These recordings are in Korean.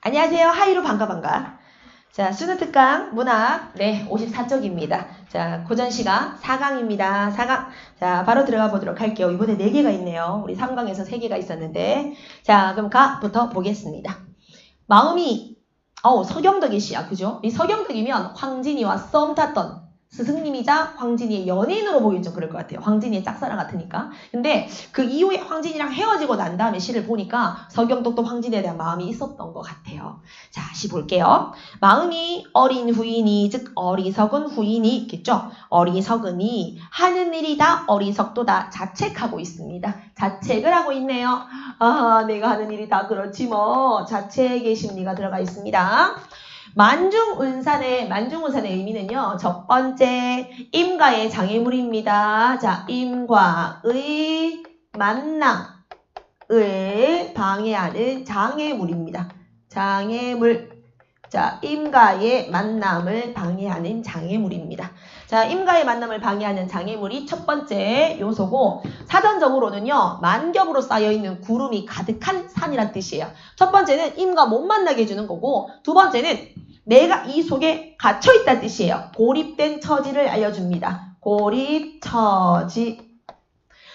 안녕하세요. 하이루 반가. 자, 수능 특강 문학 54쪽입니다. 자, 고전 시간 4강입니다. 4강. 자, 바로 들어가 보도록 할게요. 이번에 4개가 있네요. 우리 3강에서 3개가 있었는데. 자, 그럼 가부터 보겠습니다. 마음이 서경덕이 시야. 그죠? 이 서경덕이면 황진이와 썸 탔던 스승님이자 황진이의 연인으로 보긴 좀 그럴 것 같아요. 황진이의 짝사랑 같으니까. 근데 그 이후에 황진이랑 헤어지고 난 다음에 시를 보니까 서경덕도 황진이에 대한 마음이 있었던 것 같아요. 자, 시 볼게요. 마음이 어린 후인이, 즉 어리석은 후인이 있겠죠. 어리석으니 하는 일이 다 어리석도다 자책하고 있습니다. 자책을 하고 있네요. 아, 내가 하는 일이 다 그렇지 뭐. 자책의 심리가 들어가 있습니다. 만중운산의 의미는요. 첫 번째 임과의 장애물입니다. 자, 임과의 만남을 방해하는 장애물입니다. 장애물. 자, 임과의 만남을 방해하는 장애물입니다. 자, 임과의 만남을 방해하는 장애물이 첫 번째 요소고, 사전적으로는요, 만겹으로 쌓여있는 구름이 가득한 산이란 뜻이에요. 첫 번째는 임과 못 만나게 해주는 거고, 두 번째는 내가 이 속에 갇혀있다는 뜻이에요. 고립된 처지를 알려줍니다. 고립처지.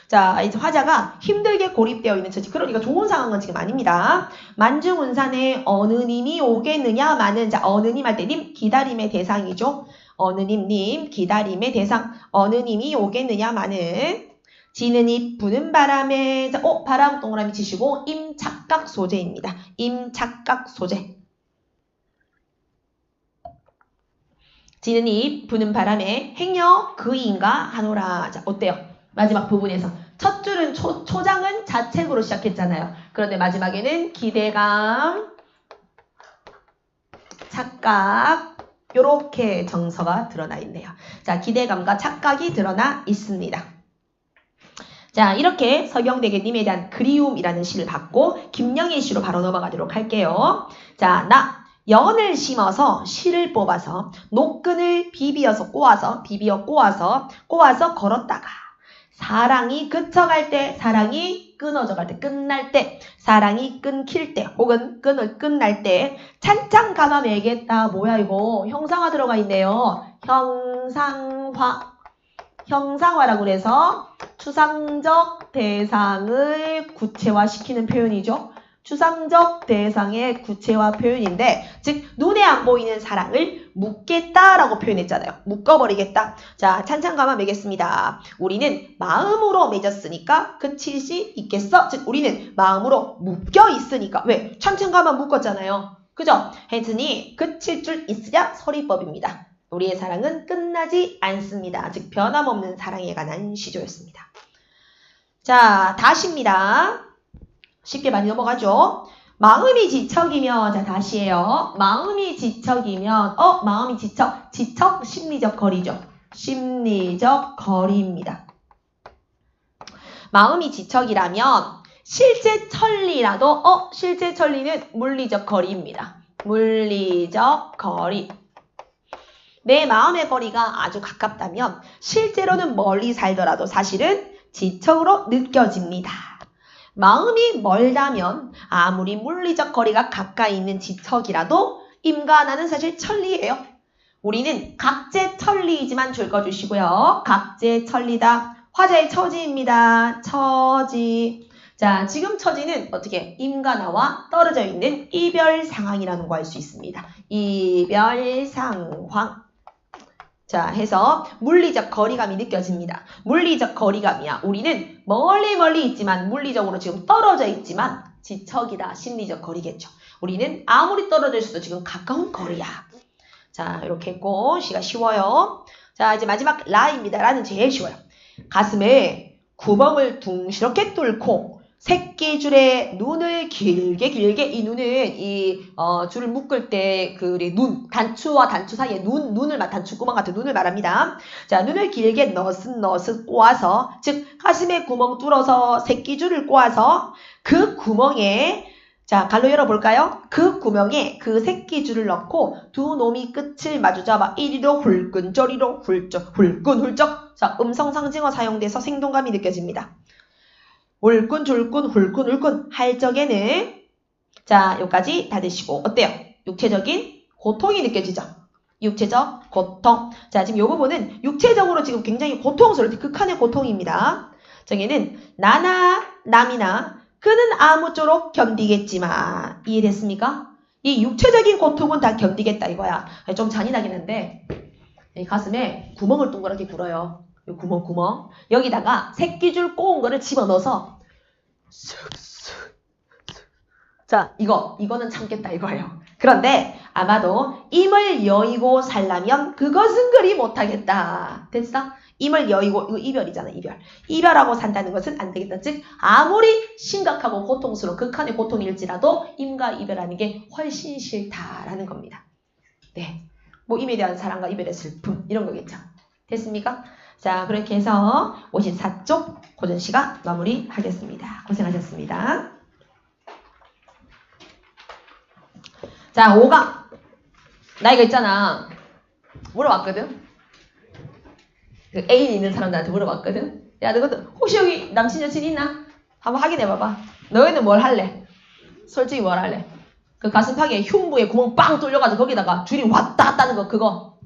자, 이제 화자가 힘들게 고립되어 있는 처지. 그러니까 좋은 상황은 지금 아닙니다. 만중운산에 어느 님이 오겠느냐 마는. 자, 어느 님 할 때 님 기다림의 대상이죠. 어느 님 기다림의 대상. 어느 님이 오겠느냐 마는. 지는 잎 부는 바람에. 자, 바람 동그라미 치시고 임착각 소재입니다. 임착각 소재. 지는 잎 부는 바람에 행여 그인가 하노라. 자, 어때요? 마지막 부분에서 첫 줄은 초장은 자책으로 시작했잖아요. 그런데 마지막에는 기대감, 착각 요렇게 정서가 드러나 있네요. 자, 기대감과 착각이 드러나 있습니다. 자, 이렇게 서경대개님에 대한 그리움이라는 시를 받고 김영애 시로 바로 넘어가도록 할게요. 자, 연을 심어서 실을 뽑아서 노끈을 비비어 꼬아서 걸었다가 사랑이 그쳐갈 때, 사랑이 끊어져갈 때, 끝날 때, 사랑이 끊길 때, 혹은 끈을 끝날 때 찬찬 감아 매겠다. 뭐야 이거? 형상화 들어가 있네요. 형상화라고 그래서 추상적 대상을 구체화시키는 표현이죠. 추상적 대상의 구체화 표현인데, 즉 눈에 안 보이는 사랑을 묶겠다라고 표현했잖아요. 묶어버리겠다. 자, 찬찬 감아 매겠습니다. 우리는 마음으로 맺었으니까 그칠 수 있겠어? 즉 우리는 마음으로 묶여 있으니까. 왜? 찬찬 감아 묶었잖아요. 그죠? 했으니 그칠 줄 있으랴 서리법입니다. 우리의 사랑은 끝나지 않습니다. 즉 변함없는 사랑에 관한 시조였습니다. 자, 다시입니다. 쉽게 많이 넘어가죠. 마음이 지척이면, 자, 다시예요. 마음이 지척이면, 마음이 지척 심리적 거리죠. 심리적 거리입니다. 마음이 지척이라면 실제 천리라도 실제 천리는 물리적 거리입니다. 물리적 거리. 내 마음의 거리가 아주 가깝다면 실제로는 멀리 살더라도 사실은 지척으로 느껴집니다. 마음이 멀다면 아무리 물리적 거리가 가까이 있는 지척이라도 임과 나는 사실 천리예요. 우리는 각재천리이지만 줄 거 주시고요. 각재천리다. 화자의 처지입니다. 처지. 자, 지금 처지는 어떻게? 임과 나와 떨어져 있는 이별 상황이라는 거 알 수 있습니다. 이별 상황. 자, 해서 물리적 거리감이 느껴집니다. 물리적 거리감이야. 우리는 멀리 있지만 물리적으로 지금 떨어져 있지만 지척이다. 심리적 거리겠죠. 우리는 아무리 떨어져 있어도 지금 가까운 거리야. 자, 이렇게 했고 시가 쉬워요. 자, 이제 마지막 라입니다. 라는 제일 쉬워요. 가슴에 구멍을 둥시럽게 뚫고 새끼줄에 눈을 길게 이 눈은 줄을 묶을 때 그 눈, 단추와 단추 사이에 단추구멍 같은 눈을 말합니다. 자, 눈을 길게 너슷 꼬아서, 즉 가슴에 구멍 뚫어서 새끼줄을 꼬아서 그 구멍에, 자, 갈로 열어볼까요? 그 구멍에 그 새끼줄을 넣고 두 놈이 끝을 마주잡아 이리로 훌끈 저리로 훌쩍. 자, 음성상징어 사용돼서 생동감이 느껴집니다. 울끈 졸끈 훌끈 할 적에는 자, 여기까지 다 되시고 어때요? 육체적인 고통이 느껴지죠? 육체적 고통. 자, 지금 이 부분은 육체적으로 지금 굉장히 고통스러울 극한의 고통입니다. 정의는 나나 남이나 그는 아무쪼록 견디겠지만 이해됐습니까? 이 육체적인 고통은 다 견디겠다 이거야. 좀 잔인하긴 한데 이 가슴에 구멍을 동그랗게 굴어요. 이 구멍. 여기다가 새끼줄 꼬은 거를 집어넣어서 자, 이거는 참겠다 이거예요. 그런데 아마도 임을 여의고 살라면 그것은 그리 못하겠다. 됐어? 임을 여의고, 이거 이별이잖아, 이별. 이별하고 산다는 것은 안 되겠다. 즉, 아무리 심각하고 고통스러운 극한의 고통일지라도 임과 이별하는 게 훨씬 싫다라는 겁니다. 네. 뭐, 임에 대한 사랑과 이별의 슬픔, 이런 거겠죠. 됐습니까? 자, 그렇게 해서 54쪽 고전시가 마무리하겠습니다. 고생하셨습니다. 자, 5강. 나 이거 있잖아. 물어봤거든. 그 애인 있는 사람들한테 물어봤거든. 야, 너희들 혹시 여기 남친 여친 있나? 한번 확인해봐봐. 너희는 뭘 할래? 솔직히 뭘 할래? 그 가슴팍에 흉부에 구멍 빵 뚫려가지고 거기다가 줄이 왔다 갔다 하는 거 그거.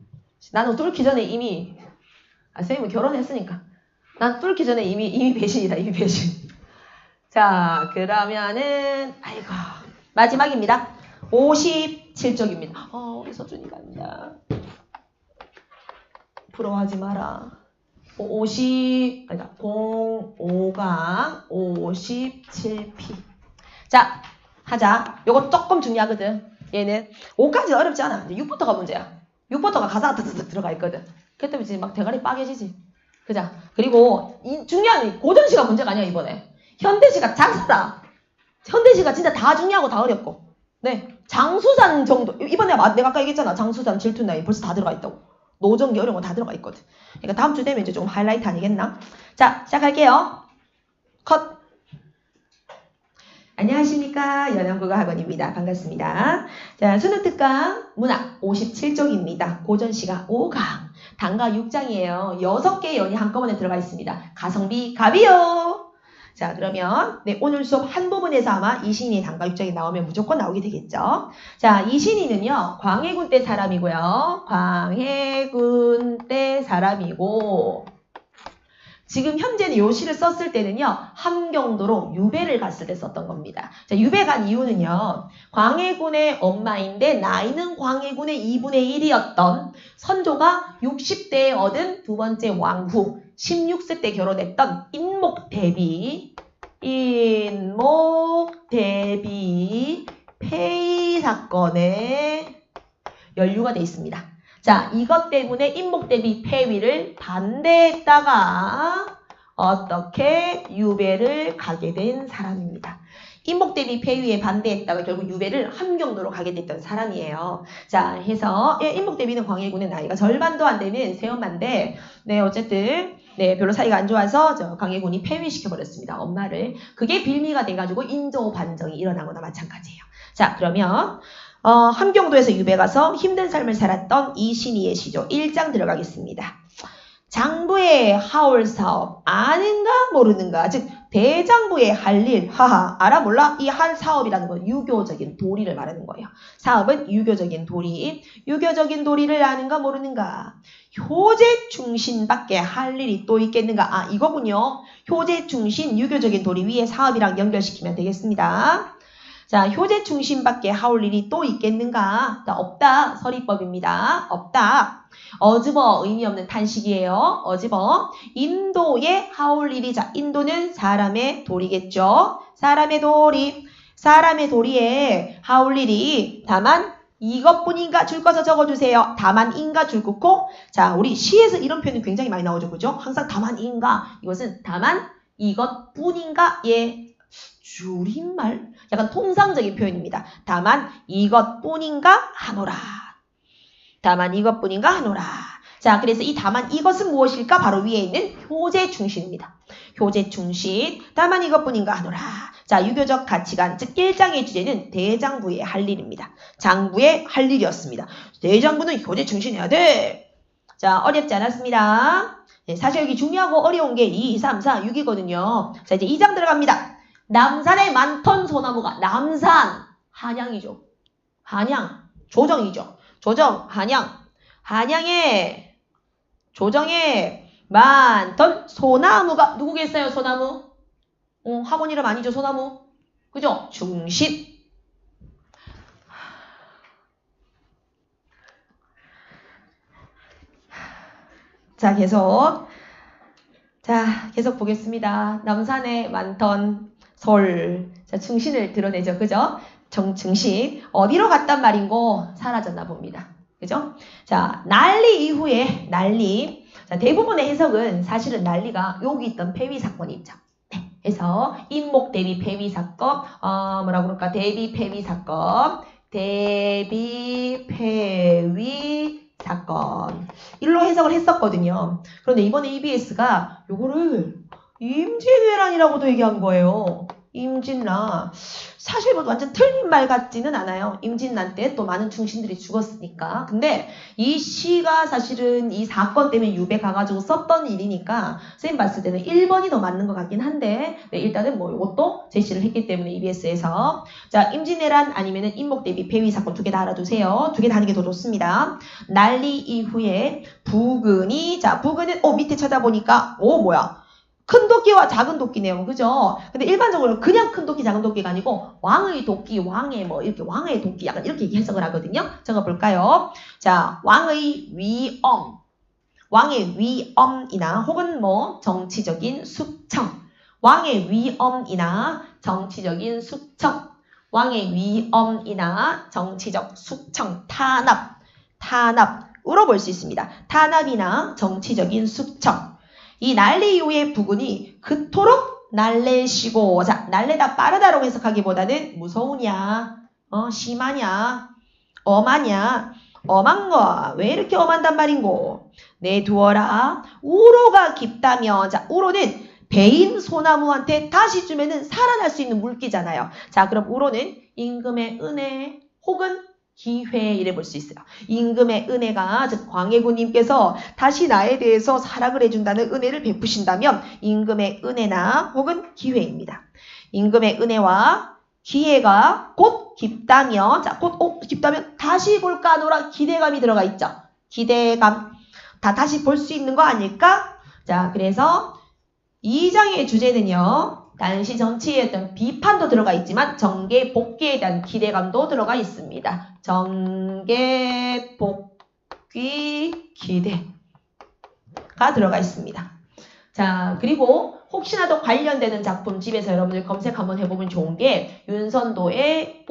나는 뚫기 전에 이미 선생님은 결혼했으니까. 난 뚫기 전에 이미 배신이다. 이미 배신. 자, 그러면은 아이고 마지막입니다. 57쪽입니다. 우리 서준이가 아니다. 부러워하지 마라. 05강 57P. 자, 하자. 요거 조금 중요하거든. 얘는 5까지는 어렵지 않아. 6부터가 문제야. 6부터가 가사가 드드득 들어가 있거든. 그 때문에 이제 막 대가리 빠개지지. 그자. 그리고 중요한 고전시가 문제가 아니야 이번에. 현대시가 작사다. 현대시가 진짜 다 중요하고 다 어렵고. 네. 장수산 정도. 이번에 내가 아까 얘기했잖아. 장수산 질투나이 벌써 다 들어가 있다고. 노정기 어려운 거 다 들어가 있거든. 그러니까 다음 주 되면 이제 조금 하이라이트 아니겠나? 자, 시작할게요. 컷. 안녕하십니까. 연안국어 학원입니다. 반갑습니다. 자, 수능특강 문학 57쪽입니다. 고전시가 5강. 단가 6장이에요. 6개의 연이 한꺼번에 들어가 있습니다. 가성비 갑이요. 자, 그러면 오늘 수업 한 부분에서 아마 이신이 단가 6장이 나오면 무조건 나오게 되겠죠. 자, 이신이는요. 광해군 때 사람이고요. 광해군 때 사람이고 지금 현재는 요 시를 썼을 때는요. 함경도로 유배를 갔을 때 썼던 겁니다. 자, 유배 간 이유는요. 광해군의 엄마인데 나이는 광해군의 2분의 1이었던 선조가 60대에 얻은 두 번째 왕후 16세 때 결혼했던 인목대비 폐위 사건에 연루가 돼 있습니다. 자, 이것 때문에 인목대비 폐위를 반대했다가 어떻게 유배를 가게 된 사람입니다. 인목대비 폐위에 반대했다가 결국 유배를 함경도로 가게 됐던 사람이에요. 자, 해서 인목대비는 광해군의 나이가 절반도 안 되는 새엄마인데 어쨌든 별로 사이가 안 좋아서 광해군이 폐위시켜버렸습니다. 엄마를. 그게 빌미가 돼가지고 인조 반정이 일어난 거나 마찬가지예요. 자, 그러면 함경도에서 유배 가서 힘든 삶을 살았던 이신이의 시조 1장 들어가겠습니다. 장부의 하올 사업 아는가 모르는가 즉 대장부의 할 일 하하 알아 몰라 이 한 사업이라는 건 유교적인 도리를 말하는 거예요. 사업은 유교적인 도리. 유교적인 도리를 아는가 모르는가. 효제 충신밖에 할 일이 또 있겠는가. 이거군요. 효제 충신 유교적인 도리 위에 사업이랑 연결시키면 되겠습니다. 자, 효제 충신밖에 하올 일이 또 있겠는가? 자, 없다. 서리법입니다. 없다. 어즈버 의미 없는 탄식이에요. 어즈버. 인도에 하올 일이 자, 인도는 사람의 도리겠죠. 사람의 도리. 사람의 도리에 하올 일이 다만 이것뿐인가 줄 것을 적어주세요. 다만인가 줄 것고 자, 우리 시에서 이런 표현이 굉장히 많이 나오죠. 그죠? 항상 다만인가 이것은 다만 이것뿐인가 예. 줄임말? 약간 통상적인 표현입니다. 다만 이것뿐인가 하노라. 다만 이것뿐인가 하노라. 자, 그래서 이 다만 이것은 무엇일까? 바로 위에 있는 효제 충신입니다. 효제 충신. 다만 이것뿐인가 하노라. 자, 유교적 가치관, 즉 1장의 주제는 대장부의 할 일입니다. 장부의 할 일이었습니다. 대장부는 효제 충신해야 돼. 자, 어렵지 않았습니다. 사실 여기 중요하고 어려운 게 2, 3, 4, 6이거든요. 자, 이제 2장 들어갑니다. 남산에 많던 소나무가 남산 한양이죠. 한양. 조정이죠. 조정, 한양. 한양에 조정에 많던 소나무가 누구겠어요? 소나무? 학원 이름 아니죠? 소나무. 그죠? 중신. 자, 계속 보겠습니다. 남산에 많던 솔. 자, 중신을 드러내죠. 그죠? 중신. 어디로 갔단 말인고? 사라졌나 봅니다. 그죠? 자, 난리 이후에 난리. 자, 대부분의 해석은 사실은 난리가 여기 있던 폐위 사건이 있죠. 네. 해서 인목 대비 폐위 사건, 뭐라고 그럴까? 대비 폐위 사건, 대비 폐위 사건. 일로 해석을 했었거든요. 그런데 이번에 EBS가 요거를 임진왜란이라고도 얘기한 거예요. 임진란. 사실 뭐 완전 틀린 말 같지는 않아요. 임진란 때 또 많은 중신들이 죽었으니까. 근데 이 시가 사실은 이 사건 때문에 유배 가가지고 썼던 일이니까 쌤 봤을 때는 1번이 더 맞는 것 같긴 한데 네, 일단은 뭐 이것도 제시를 했기 때문에 EBS에서 자 임진왜란 아니면은 인목 대비 폐위 사건 두 개 다 알아두세요. 두 개 다 하는 게 더 좋습니다. 난리 이후에 부근이 자 부근은 밑에 찾아보니까 뭐야 큰 도끼와 작은 도끼네요. 그죠? 근데 일반적으로 그냥 큰 도끼, 작은 도끼가 아니고 왕의 도끼, 왕의 뭐 이렇게 왕의 도끼 약간 이렇게 해석을 하거든요. 적어볼까요? 자, 왕의 위엄. 왕의 위엄이나 혹은 뭐 정치적인 숙청. 왕의 위엄이나 정치적인 숙청. 왕의 위엄이나 정치적 숙청. 탄압으로 볼 수 있습니다. 탄압이나 정치적인 숙청. 이 난리 이후의 부근이 그토록 날래시고 자 날래다 빠르다라고 해석하기보다는 무서우냐 심하냐 엄하냐 엄한 거 왜 이렇게 엄한단 말인고 내두어라 우로가 깊다며 자 우로는 배인 소나무한테 다시 주면은 살아날 수 있는 물기잖아요. 자 그럼 우로는 임금의 은혜 혹은 기회 이래 볼 수 있어요. 임금의 은혜가 즉 광해군님께서 다시 나에 대해서 사랑을 해준다는 은혜를 베푸신다면 임금의 은혜나 혹은 기회입니다. 임금의 은혜와 기회가 곧 깊다면 자, 곧 깊다면 다시 볼까 하노라 기대감이 들어가 있죠. 기대감 다시 볼 수 있는 거 아닐까? 자 그래서 2장의 주제는요. 당시 정치에 어떤 비판도 들어가 있지만 정계 복귀에 대한 기대감도 들어가 있습니다. 정계 복귀 기대가 들어가 있습니다. 자 그리고 혹시나 더 관련되는 작품 집에서 여러분들 검색 한번 해보면 좋은 게 윤선도의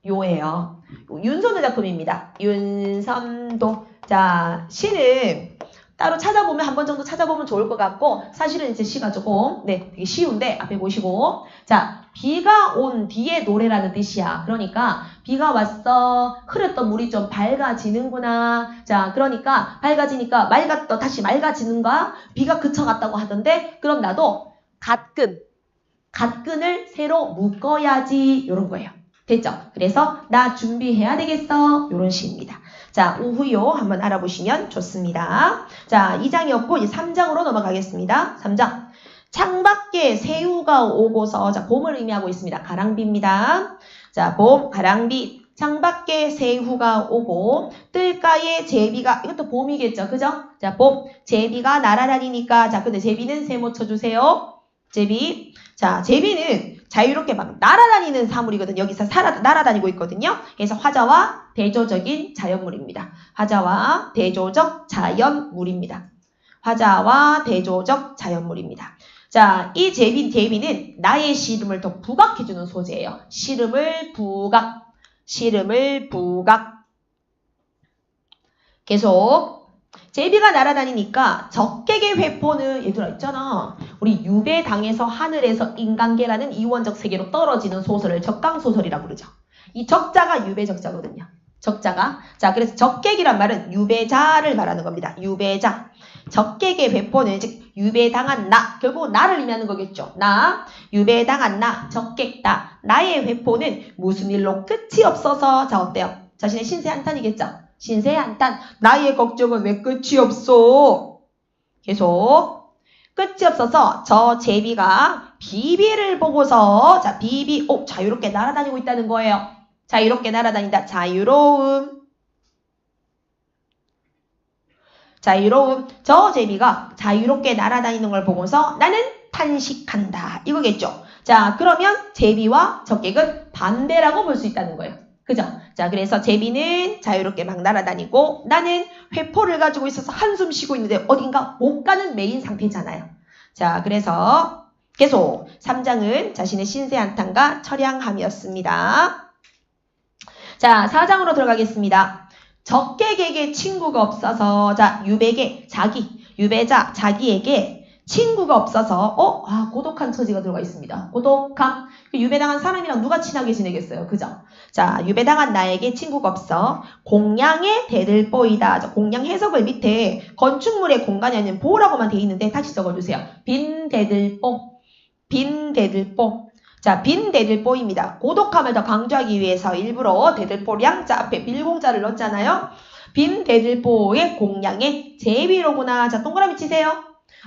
오후요예요. 윤선도 작품입니다. 윤선도 자 시는 따로 찾아보면 한 번 정도 찾아보면 좋을 것 같고 사실은 이제 시가 조금 되게 쉬운데 앞에 보시고 자 비가 온 뒤에 노래라는 뜻이야. 그러니까 비가 왔어 흐렸던 물이 좀 밝아지는구나. 자 그러니까 밝아지니까 다시 맑아지는가 비가 그쳐갔다고 하던데 그럼 나도 갓근을 새로 묶어야지 이런 거예요. 됐죠? 그래서 나 준비해야 되겠어 이런 시입니다. 자, 오후요 한번 알아보시면 좋습니다. 자, 2장이었고 이제 3장으로 넘어가겠습니다. 3장. 창밖에 새우가 오고서 자, 봄을 의미하고 있습니다. 가랑비입니다. 자, 봄, 가랑비. 창밖에 새우가 오고 뜰가에 제비가 이것도 봄이겠죠. 그죠? 자, 봄. 제비가 날아다니니까 자, 근데 제비는 세모 쳐주세요. 제비. 자, 제비는 자유롭게 막 날아다니는 사물이거든요. 여기서 날아다니고 있거든요. 그래서 화자와 대조적인 자연물입니다. 화자와 대조적 자연물입니다. 화자와 대조적 자연물입니다. 자, 이 제비는 나의 시름을 더 부각해주는 소재예요. 시름을 부각. 계속. 제비가 날아다니니까 적객의 회포는 얘들아 있잖아. 우리 유배당에서 하늘에서 인간계라는 이원적 세계로 떨어지는 소설을 적강소설이라고 그러죠. 이 적자가 유배적자거든요. 적자가. 자 그래서 적객이란 말은 유배자를 말하는 겁니다. 유배자. 적객의 회포는 즉 유배당한 나. 결국 나를 의미하는 거겠죠. 나. 유배당한 나. 적객다. 나의 회포는 무슨 일로 끝이 없어서 자 어때요? 자신의 신세한탄이겠죠. 신세한탄. 나의 걱정은 왜 끝이 없어? 계속. 끝이 없어서 저 제비가 비비를 보고서 자 비비 자유롭게 날아다니고 있다는 거예요. 자유롭게 날아다닌다. 자유로움. 자유로움. 저 제비가 자유롭게 날아다니는 걸 보고서 나는 탄식한다. 이거겠죠. 자 그러면 제비와 적객은 반대라고 볼 수 있다는 거예요. 그죠? 자 그래서 제비는 자유롭게 막 날아다니고 나는 회포를 가지고 있어서 한숨 쉬고 있는데 어딘가 못 가는 매인 상태잖아요. 자 그래서 계속 3장은 자신의 신세한탄과 처량함이었습니다. 자 4장으로 들어가겠습니다. 적객에게 친구가 없어서 자 유배계 유배자 자기에게 친구가 없어서 고독한 처지가 들어가 있습니다. 고독함. 유배당한 사람이랑 누가 친하게 지내겠어요. 그죠? 자 유배당한 나에게 친구가 없어 공양의 대들보이다. 공양 해석을 밑에 건축물의 공간이 아닌 보라고만 돼 있는데 다시 적어주세요. 빈 대들보. 빈 대들보. 자, 빈 대들보입니다. 고독함을 더 강조하기 위해서 일부러 대들보 량자 앞에 빌공자를 넣었잖아요. 빈 대들보의 공양의 제비로구나. 자, 동그라미 치세요.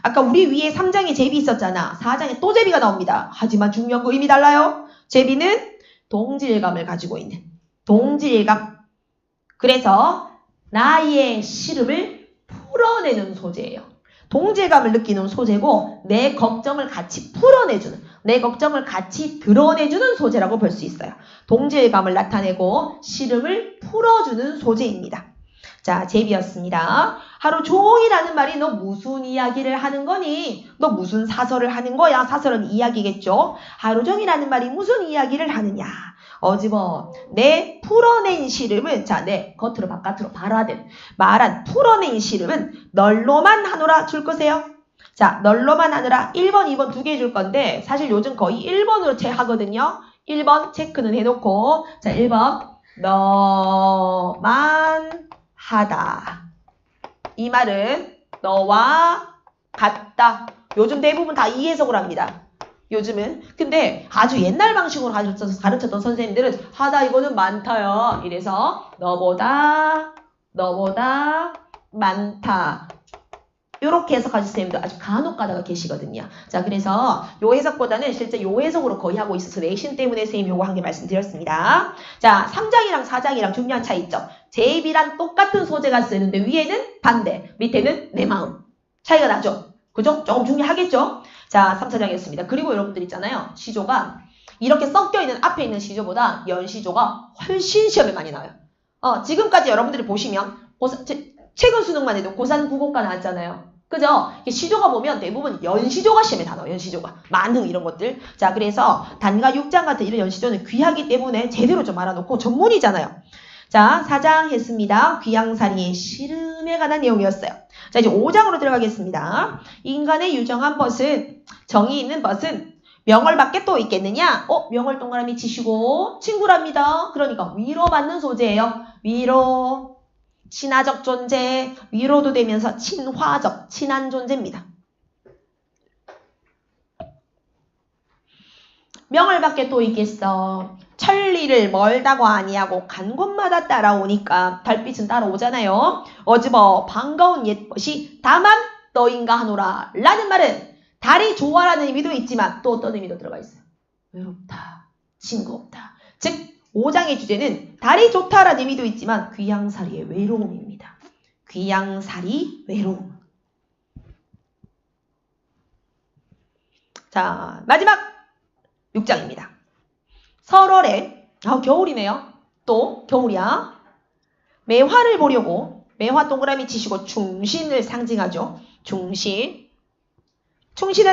아까 우리 위에 3장에 제비 있었잖아. 4장에 또 제비가 나옵니다. 하지만 중요한 거 의미 달라요. 제비는 동질감을 가지고 있는 동질감. 그래서 나의 시름을 풀어내는 소재예요. 동질감을 느끼는 소재고 내 걱정을 같이 풀어내주는 내 걱정을 같이 드러내주는 소재라고 볼 수 있어요. 동질감을 나타내고 시름을 풀어주는 소재입니다. 자, 제비였습니다. 하루 종일 하는 말이 너 무슨 이야기를 하는 거니? 너 무슨 사설을 하는 거야? 사설은 이야기겠죠. 하루 종일 하는 말이 무슨 이야기를 하느냐? 어집어 내 풀어낸 시름은 자, 내 겉으로 바깥으로 말한 풀어낸 시름은 널로만 하노라 줄 거세요. 자, 널로만 하느라 1번, 2번 두 개 줄 건데 사실 요즘 거의 1번으로 하거든요. 1번 체크는 해놓고 자, 1번 너만 하다. 이 말은 너와 같다. 요즘 대부분 다 이 해석을 합니다. 요즘은. 근데 아주 옛날 방식으로 가르쳤던 선생님들은 하다 이거는 많다요. 이래서 너보다 많다. 이렇게 해석하실 선생님도 아주 간혹 가다가 계시거든요. 자, 그래서 요 해석보다는 실제 요 해석으로 거의 하고 있어서 내신 때문에 선생님 요거 한 개 말씀드렸습니다. 자, 3장이랑 4장이랑 중요한 차이 있죠. 제비란 똑같은 소재가 쓰는데 위에는 반대, 밑에는 내 마음. 차이가 나죠? 그죠? 조금 중요하겠죠? 자, 3, 4장이었습니다. 그리고 여러분들 있잖아요. 시조가 이렇게 섞여있는 앞에 있는 시조보다 연시조가 훨씬 시험에 많이 나와요. 지금까지 여러분들이 보시면 최근 수능만 해도 고산 국어과 나왔잖아요. 그죠? 시조가 보면 대부분 연시조가 시험에 다 나와요. 연시조가. 만흥 이런 것들. 자, 그래서 단가 6장 같은 이런 연시조는 귀하기 때문에 제대로 좀 알아놓고 전문이잖아요. 자, 4장 했습니다. 귀양살이의 시름에 관한 내용이었어요. 자, 이제 5장으로 들어가겠습니다. 인간의 유정한 벗은, 정의 있는 벗은 명월밖에 또 있겠느냐? 명월 동그라미 치시고 친구랍니다. 그러니까 위로받는 소재예요. 위로. 친화적 존재, 위로도 되면서 친화적, 친한 존재입니다. 명월밖에 또 있겠어. 천리를 멀다고 아니하고 간 곳마다 따라오니까 달빛은 따라오잖아요. 어집어 반가운 옛벗이 다만 너인가 하노라 라는 말은 달이 좋아라는 의미도 있지만 또 어떤 의미도 들어가 있어요. 외롭다, 친구 없다. 즉 5장의 주제는 달이 좋다라는 의미도 있지만 귀양살이의 외로움입니다. 귀양살이 외로움. 자, 마지막 6장입니다. 설월에 겨울이네요. 또 겨울이야. 매화를 보려고 매화 동그라미 치시고 충신을 상징하죠. 충신을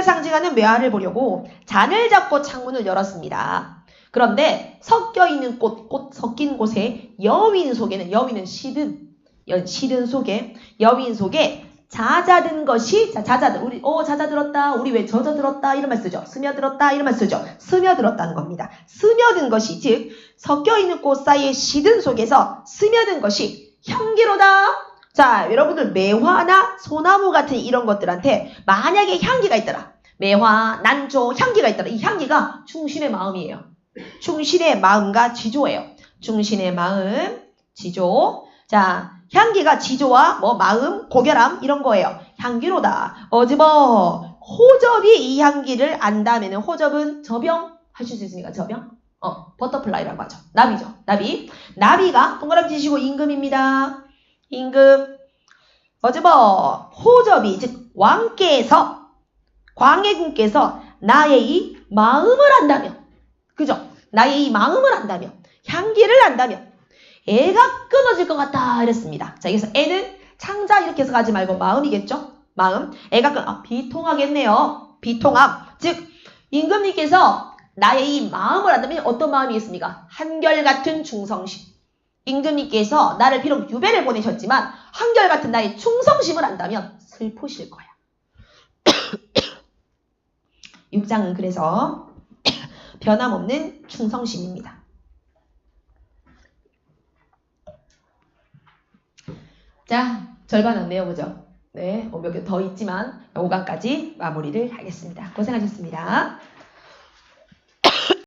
상징하는 매화를 보려고 잔을 잡고 창문을 열었습니다. 그런데 섞여있는 꽃 섞인 곳에 여윈 속에는 여윈은 시든 속에 여윈 속에 잦아든 것이 잦아든 우리 잦아들었다 우리 왜 젖어들었다 이런 말 쓰죠. 스며들었다 이런 말 쓰죠. 스며들었다는 겁니다. 스며든 것이 즉 섞여있는 꽃 사이에 시든 속에서 스며든 것이 향기로다. 자, 여러분들 매화나 소나무 같은 이런 것들한테 만약에 향기가 있더라. 매화, 난조 향기가 있더라. 이 향기가 충신의 마음이에요. 충신의 마음과 지조예요. 충신의 마음, 지조. 자, 향기가 지조와 마음, 고결함 이런 거예요. 향기로다. 어집어 호접이 이 향기를 안다면은 호접은 저병 하실 수 있습니까? 저병? 버터플라이라고 하죠. 나비죠. 나비. 나비가 동그라미 치시고 임금입니다. 임금. 어즈버 호접이 즉 왕께서 광해군께서 나의 이 마음을 안다면 그죠? 나의 이 마음을 안다면 향기를 안다면 애가 끊어질 것 같다 이랬습니다. 자 여기서 애는 창자 이렇게 해서 가지 말고 마음이겠죠? 마음. 애가 비통하겠네요. 비통함. 즉 임금님께서 나의 이 마음을 안다면 어떤 마음이겠습니까? 한결같은 충성심. 임금님께서 나를 비록 유배를 보내셨지만 한결같은 나의 충성심을 안다면 슬프실 거야. 6장은 그래서 변함없는 충성심입니다. 자, 절반 왔네요. 그죠? 네, 몇 개 더 있지만 5강까지 마무리를 하겠습니다. 고생하셨습니다.